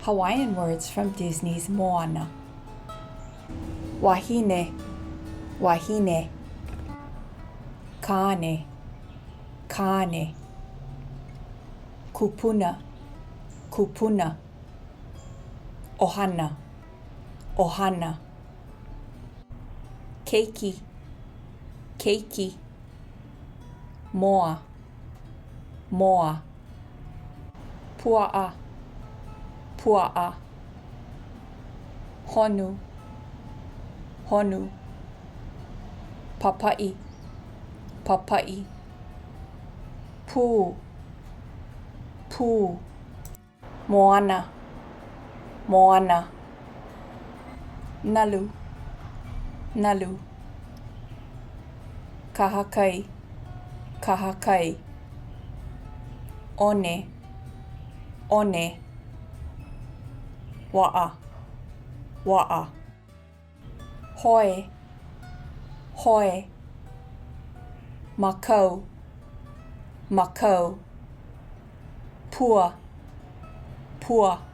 Hawaiian words from Disney's MOANA. Wahine, wahine. Kane, kane. Kupuna, kupuna. Ohana, ohana. Keiki, keiki. Moa, moa. Pua'a, pua'a. Honu, honu. Papa'i, papa'i. Pū, pū. Moana, moana. Nalu, nalu. Kahakai, kahakai. One, one. Wa'a, wa'a. Hoi, hoi. Makau, makau. Pua, pua.